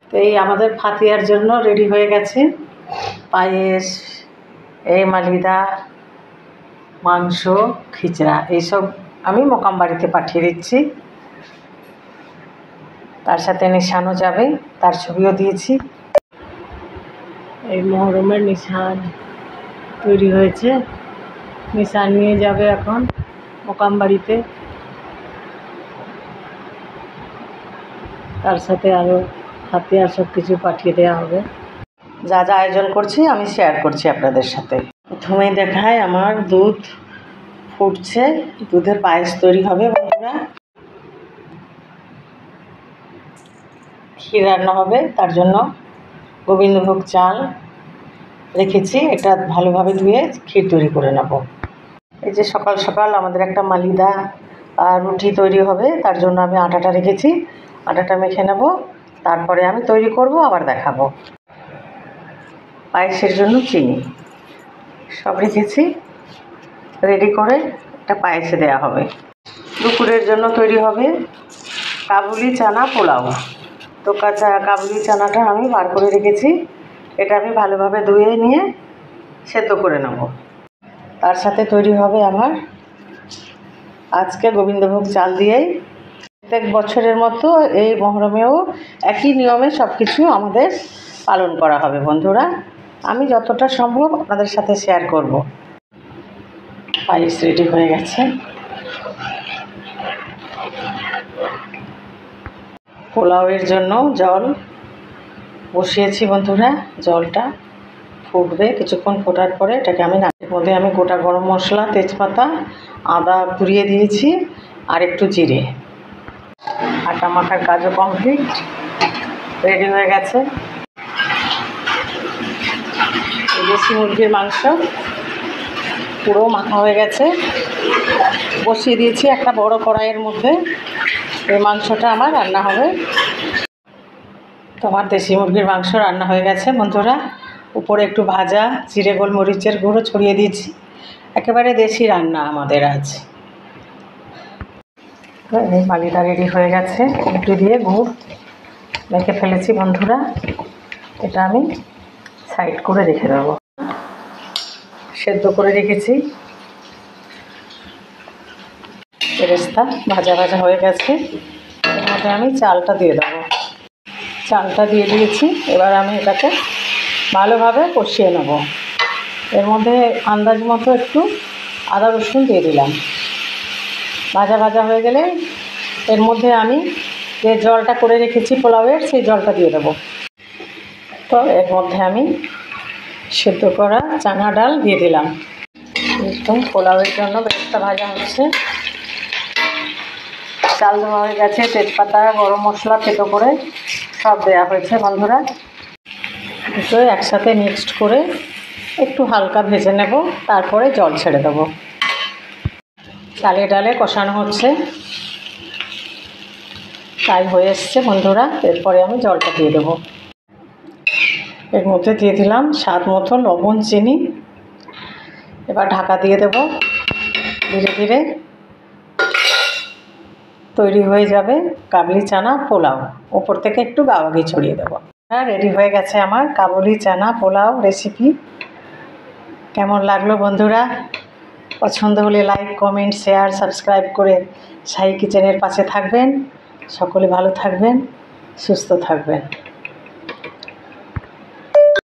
তো এই আমাদের ফাতিয়ার জন্য রেডি হয়ে গেছে পায়েস, এই মালিদা, মাংস, খিচড়া, এইসব আমি মোকাম বাড়িতে পাঠিয়ে দিচ্ছি। তার সাথে নিশানও যাবে, তার ছবিও দিয়েছি। এই মহরমের নিশান তৈরি হয়েছে, নিশান নিয়ে যাবে এখন মোকাম বাড়িতে। তার সাথে আরও হাতিয়ার সব কিছু পাঠিয়ে দেওয়া হবে। যা যা আয়োজন করছি আমি শেয়ার করছি আপনাদের সাথে। প্রথমেই দেখায় আমার দুধ ফুটছে, দুধের পায়েস তৈরি হবে বন্ধুরা। ক্ষীর রান্না হবে, তার জন্য গোবিন্দভোগ চাল রেখেছি, এটা ভালোভাবে ধুয়ে ক্ষীর তৈরি করে নেব। এই যে সকাল সকাল আমাদের একটা মালিদা আর রুটি তৈরি হবে, তার জন্য আমি আটাটা রেখেছি, আটাটা মেখে নেব, তারপরে আমি তৈরি করব, আবার দেখাবো। পায়েসের জন্য চিনি সব রেখেছি, রেডি করে একটা পায়েসে দেওয়া হবে। দুপুরের জন্য তৈরি হবে কাবুলি চানা পোলাও। তো কাবুলি চানাটা আমি বার করে রেখেছি, এটা আমি ভালোভাবে ধুয়ে নিয়ে সেদ্ধ করে নেব। তার সাথে তৈরি হবে আমার আজকে গোবিন্দভোগ চাল দিয়েই। প্রত্যেক বছরের মতো এই মহরমেও একই নিয়মে সব কিছু আমাদের পালন করা হবে বন্ধুরা। আমি যতটা সম্ভব আপনাদের সাথে শেয়ার করব। পায়েস রেডি হয়ে গেছে। পোলাওয়ের জন্য জল বসিয়েছি বন্ধুরা, জলটা ফুটবে, কিছুক্ষণ ফোটার পরে এটাকে আমি এর মধ্যে আমি গোটা গরম মশলা, তেজপাতা, আদা কুড়িয়ে দিয়েছি, আর একটু জিরে। আটা মাখার কাজও কমপ্লিট, রেডি হয়ে গেছে। দেশি মুরগির মাংস পুরো মাখা হয়ে গেছে, বসিয়ে দিয়েছি একটা বড় কড়াইয়ের মধ্যে। এই মাংসটা আমার রান্না হবে। তোমার দেশি মুরগির মাংস রান্না হয়ে গেছে বন্ধুরা। উপরে একটু ভাজা জিরে গোলমরিচের গুঁড়ো ছড়িয়ে দিয়েছি, একেবারে দেশি রান্না আমাদের আজ। এই মালিদা রেডি হয়ে গেছে, একটু দিয়ে গুড় মেখে ফেলেছি বন্ধুরা, এটা আমি সাইড করে রেখে দেবো। সেদ্ধ করে রেখেছি বেরেস্তা, ভাজা ভাজা হয়ে গেছে, এর মধ্যে আমি চালটা দিয়ে দেবো। চালটা দিয়ে দিয়েছি, এবার আমি এটাকে ভালোভাবে কষিয়ে নেব। এর মধ্যে আন্দাজ মতো একটু আদা রসুন দিয়ে দিলাম। ভাজা ভাজা হয়ে গেলে এর মধ্যে আমি যে জলটা করে রেখেছি পোলাওয়ের, সেই জলটা দিয়ে দেবো। তো এর মধ্যে আমি সেদ্ধ করা চানা ডাল দিয়ে দিলাম। একদম পোলাওয়ের জন্য বেরেস্তা ভাজা হচ্ছে, চাল দেওয়া হয়ে গেছে, তেজপাতা, গরম মশলা থেতো করে সব দেওয়া হয়েছে বন্ধুরা। দুটো একসাথে মিক্সড করে একটু হালকা ভেজে নেব, তারপরে জল ছেড়ে দেবো। চালে ডালে কষানো হচ্ছে, তাই হয়ে এসছে বন্ধুরা। এরপরে আমি জলটা দিয়ে দেবো। এর মধ্যে দিয়ে দিলাম স্বাদ মতো লবণ, চিনি। এবার ঢাকা দিয়ে দেব, ধীরে ধীরে তৈরি হয়ে যাবে কাবুলি চানা পোলাও। ওপর থেকে একটু গাওয়া ঘি ছড়িয়ে দেবো। রেডি হয়ে গেছে আমার কাবুলি চানা পোলাও রেসিপি। কেমন লাগলো বন্ধুরা? পছন্দ হলে লাইক, কমেন্ট, শেয়ার, সাবস্ক্রাইব করে শাহী কিচেনের পাশে থাকবেন। সকলে ভালো থাকবেন, সুস্থ থাকবেন।